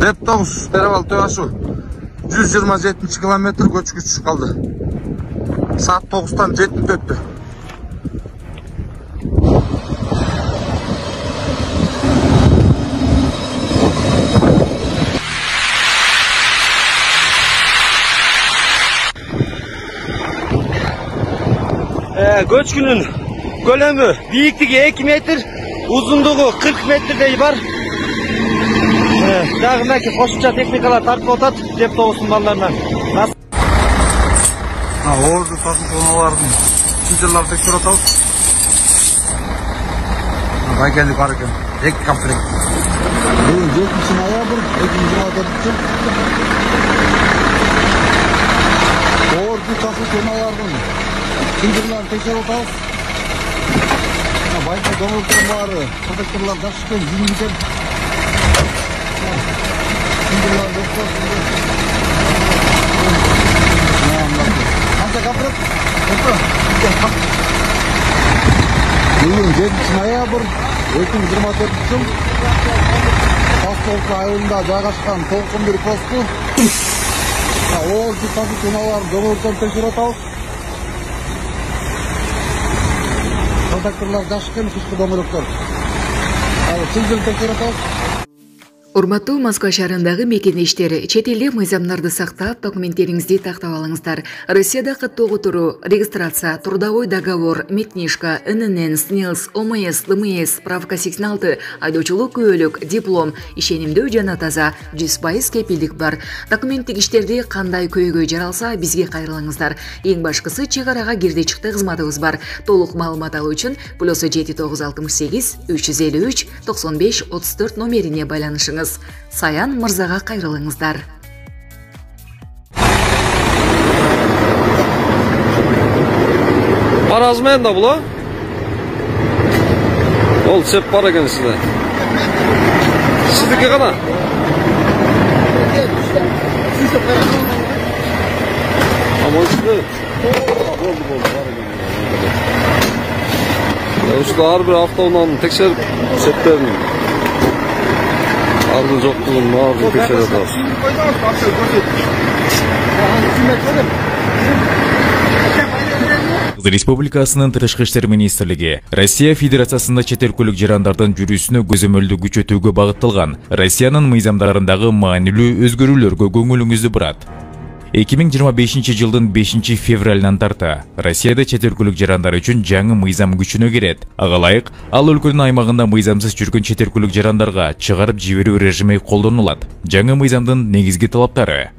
Деп-9 Теребал Төбе Ашу 127 километр көчкүч kaldı. Saat 9'dan 74'tü. Göçkünün kölömü büyüklüğü 2 metre, uzunluğu 40 metrede var. Dağındaki koşuca teknikalar tartып otat, Деп-9'un ballarından. Ordu tasın konulardın çizirler tekrar atalım. Bay geldik arıken. Ek kapsırık. Bugün 70 noyabr 2024. Ordu tasın konulardın çizirler tekrar atalım. Bayka domuzların varı. Kırdıklarlar daşıken zincirden. Çizirler doktor. Bugün 7 noyabr 2024 yıl Postoğlu ayında жайгашкан толкун бир посту Орду тасып туналар домурдан текшере атабыз. Редакторлор дашкен кышкы домуруктар. Чындын текшере атабыз. Урматтуу Москва шаарындагы мекендештер, чет элде мыйзамдарды сактап, документтериңизди тактап алыңыздар. Россияда каттоого туруу, регистрация, трудовой договор, медкнижка, ННН, СНИЛС, ОМС, ДМС, справка 86, айдоочулук күбөлүк, диплом, ишенимдүү жана таза, 100% кепилдик бар. Документтик иштерди кандай көйгөй жаралса, бизге кайрылыңыздар. Эң башкысы чек арага кирди чыкты кызматыбыз бар. Толук маалымат алуу үчүн +7 968 353 95 34 номерине байланышыңыз. Саян мырзага кайрылыңыздар. Parazmen da bula. Ol çep para ekan sizde. Sizdeki qana? Ama sizde. Usta har bir hafta ondan tekşerip çeplerini. Ardın жоқтығын мағын tekşer atağız. Республикасынын Тышкы иштер министрлиги Россия Федерациясында чет эл көлүк жарандардын жүрүүсүнө көзөмөлдүү күчөтүүгө багытталган Россиянын мыйзамдарындагы маанилүү өзгөрүүлөргө көңүлүңүздү бурат. 2025 жылдын 5 февралынан тарта Россияда чет эл көлүк жарандары үчүн жаңы мыйзам күчүнө кирет. Ага ылайык, ал өлкөнүн аймагында мыйзамсыз жүргөн чет эл көлүк жарандарга чыгарып жиберүү режими колдонулат. Жаңы мыйзамдын негизги талаптары: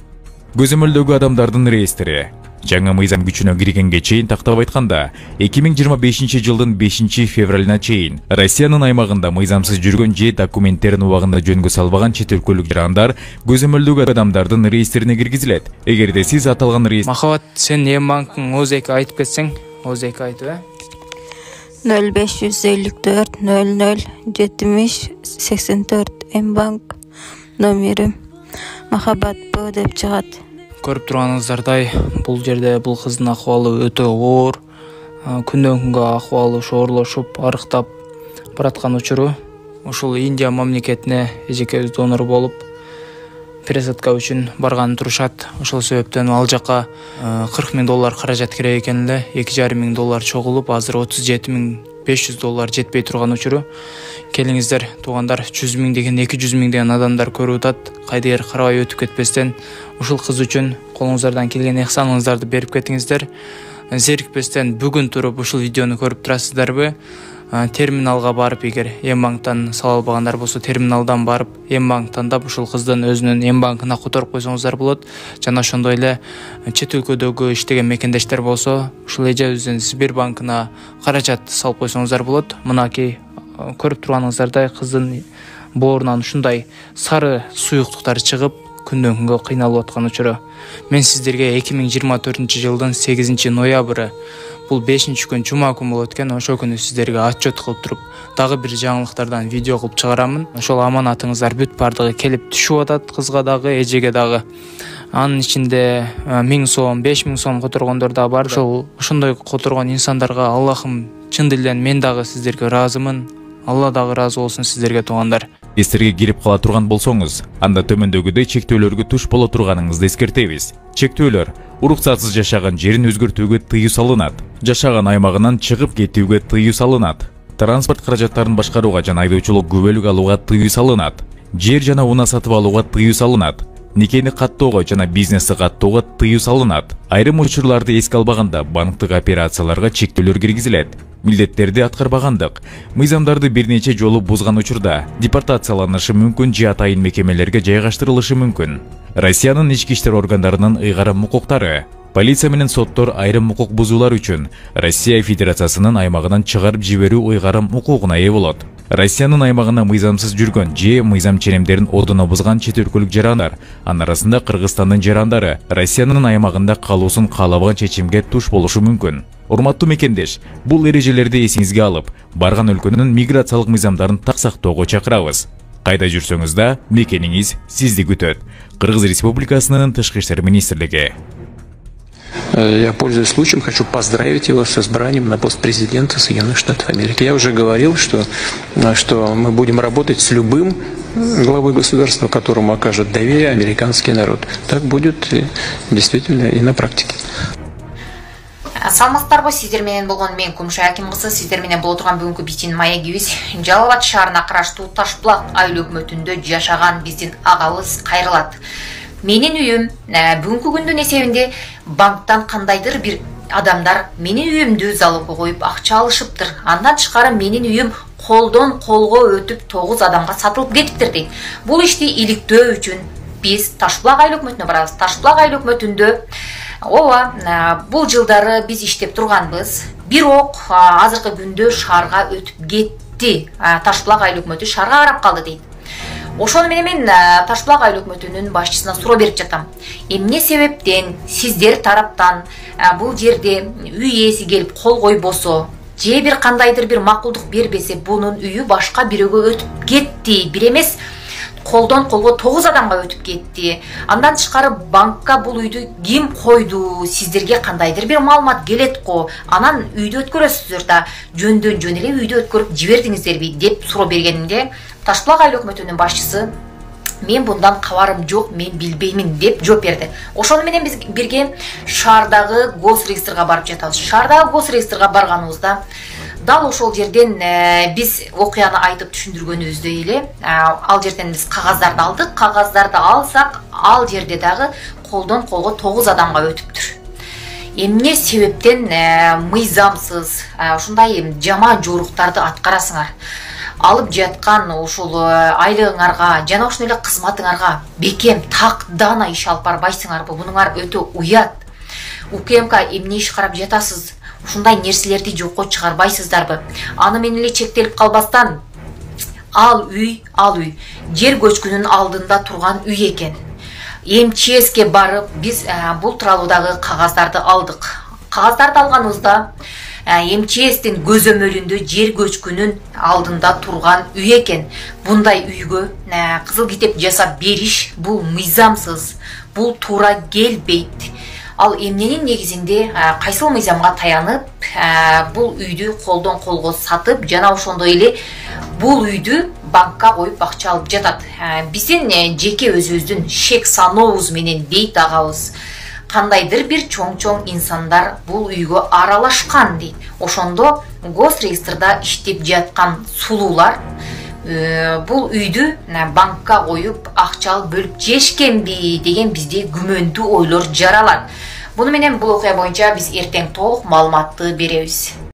көзөмөлдөгү адамдардын реестри. Жаңы мыйзам күчүнө киргенге чейин тактап айтканда, 2025 жылдын 5 февралына чейин Россиянын аймагында мыйзамсыз жүргөн же документтерин убагында жөнгө салбаган чет эл көлүк жарандар көзөмөлдөгү адамдардын реестрине киргизилет. Эгерде сиз аталган реестр Махабат, сен эм банктын ОЗК айтып кетсең, ОЗК айтып, 0554 00 70 84 эм банк номерим Махабат Б деп чыгат. көрүп турганыңыздардай, бул жерде бул кыздын акыбалы өтө оор, күндөн күнгө акыбалы шоорлошуп, арыктап бараткан учуру. Ушул Индия мамлекетине эжекебиз донор болуп, пересадка үчүн барган турушат. Ошол себептен ал жака $40,000 каражат керек экен эле, $2,500 чогулуп, азыр $37,500 жетпей турган учуру. Келиңиздер, туугандар, 100,000 деген 200,000 деген адамдар көрүп атат. Кайдыгер карабай өтүп кетпестен, ушул кыз үчүн колуңуздардан келген ыхсаныңыздарды берип кетиңиздер. Зерикпестен бүгүн туруп ушул видеону көрүп турасыздарбы? Терминалга барып, эгер эм банктан сала албагандар болсо, терминалдан барып, эм банк тандап ушул кыздын өзүнүн эм банкына которуп койсоңуздар болот. Жана ошондой эле чет өлкөдөгү иштеген мекендештер болсо, ушул эжебиздин Сбербанкына каражат салып койсоңуздар болот. Мынакей көрүп турганыңыздардай кыздын боорунан ушундай сары суюктуктар чыгып, күндөн күнгө кыйналып аткан учуру. Мен сиздерге 2024 жылдын 8 ноябры, бул 5-күн жума күн болот экен, ошол күнү сиздерге отчет кылып туруп, дагы бир жаңылыктардан видео кылып чыгарамын. Ошол аманатыңыздар бүт бардыгы келип түшүп атат, кызга дагы, эжеге дагы. Анын ичинде 1000 сом, 5000 сом которгондор да бар. Ошондой которгон инсандарга Аллахым чын дилден мен дагы сиздерге ыраазымын. Алла дагы ыраазы болсун сиздерге, туугандар. эстерге кирип кала турган болсоңуз, анда төмөндөгүдөй чектөөлөргө туш боло турганыңызды эскертебиз. Чектөөлөр уруксатсыз жашаган жерин өзгөртүүгө тыюу салынат, жашаган аймагынан чыгып кетүүгө тыюу салынат, транспорт каражаттарын башкарууга жана айдоочулук күбөлүк алууга тыюу салынат, жер жана унаа сатып алууга тыюу салынат, никени каттоого жана бизнести каттоого тыюу салынат. Айрым учурларды эске албаганда банктык операцияларга чектөөлөр киргизилет. Милдеттерди аткарбагандык, мыйзамдарды бир нече жолу бузган учурда депортацияланышы мүмкүн же атайын мекемелерге жайгаштырылышы мүмкүн. Россиянын ички иштер органдарынын ыйгарым укуктары, полиция менен соттор айрым укук бузуулар үчүн Россия Федерациясынын аймагынан чыгарып жиберүү ыйгарым укугуна ээ болот. Россиянын аймагына мыйзамсыз жүргөн же мыйзам ченемдерин ордуна бузган чет өлкөлүк жарандар, анын арасында Кыргызстандын жарандары Россиянын аймагында калуусун каалабаган чечимге туш болушу мүмкүн. Урматтуу мекендеш, бул эрежелерди эсиңизге алып, барган өлкөнүн миграциялык мыйзамдарын так сактоого чакырабыз. Кайда жүрсөңүз да мекениңиз сизди күтөт. Кыргыз Республикасынын Тышкы иштер министрлиги. Я, пользуясь случаем, хочу поздравить его с избранием на пост президента Соединенных Штатов Америки. Я уже говорил, что мы будем работать с любым главой государства, которому окажет доверие американский народ. Так будет действительно и на практике. Саламатсыздарбы, сиздер менен болгон мен Кумшай Аким кызы, сиздер менен боло турган бүгүнкү бийтин маегибиз Жалал Абад шаарына караштуу Ташбулак айыл өкмөтүндө жашаган биздин агабыз кайрылат. Менин үйүм бүгүнкү күндүн эсебинде банктан кандайдыр бир адамдар менин үйүмдү залогко коюп акча алышыптыр. Андан тышкары менин үйүм колдон колго өтүп 9 адамга сатылып кетиптир дейт. Бул ишти иликтөө үчүн биз Ташбулак айыл өкмөтүнө барабыз. Ташбулак айыл өкмөтүндө бул жылдары биз иштеп турганбыз. Бирок азыркы күндө шаарга өтүп кетти. Ташбулак айыл өкмөтү шаарга карап калды дейт. Ошону менен мен Ташбулак айыл өкмөтүнүн башчысына суроо берип жатам. Эмне себептен сиздер тараптан бул жерде үй ээси келип кол койбосо, же бир кандайдыр бир макулдук бербесе, бунун үйү башка бирөөгө өтүп кетти. Бир эмес, колдон колго 9 адамга өтүп кетти. Андан тышкары банкка бул үйдү ким койду? Сиздерге кандайдыр бир маалымат келет го? Анан үйдү өткөрөсүздөр да, жөндөн жөн эле үйдү өткөрүп жибердиңиздерби деп суроо бергенимде, Ташбулак айыл өкмөтүнүн башчысы мен bundan кабарым жок, мен билбеймин деп жооп берди. Ошону менен биз бирге шаардагы госреестрге барып жатабыз. Шаардагы госреестрге барганыбызда дал ошол жерден биз окуяны айтып түшүндүргөнүбүздөй эле ал жерден биз кагаздарды алдык. Кагаздарды алсак, ал жерде дагы колдон колго 9 адамга өтүптүр. Эмне себептен мыйзамсыз ушундай жаман жоруктарды аткарасыңар? Алып жаткан ушул айлыгыңарга жана ошол эле кызматыңарга бекем тактана иш алып барбайсыңарбы? Бунуңар өтө уят. УКМК эмне иш карап жатасыз? Ушундай нерселерди жокко чыгарбайсыздарбы? Аны менен эле чектелип калбастан ал үй жер көчкүнүн алдында турган үй экен. МЧСке барып биз бул тууралуудагы кагаздарды алдык. Кагаздарды алганыбызда МЧСтин көзөмөлүндө жер көчкүнүн алдында турган үй экен. Бундай үйгө кызыл китеп жасап бериш бул мыйзамсыз, бул туура келбейт. Ал эмненин негизинде кайсыл мыйзамга таянып бул үйдү колдон колго сатып жана ошондой эле бул үйдү банкка коюп акча алып жатат. Биздин жеке өзүбүздүн шек санообуз менен дейт агабыз. Кандайдыр бир чоң инсандар бул үйгө аралашкан дейт. Ошондо госреестрда иштеп жаткан сулуулар бул үйдү банкка коюп акча алып бөлүп жешкенби деген бизде күмөндүү ойлор жаралат. Буну менен бул окуя боюнча биз эртең толук маалыматты беребиз.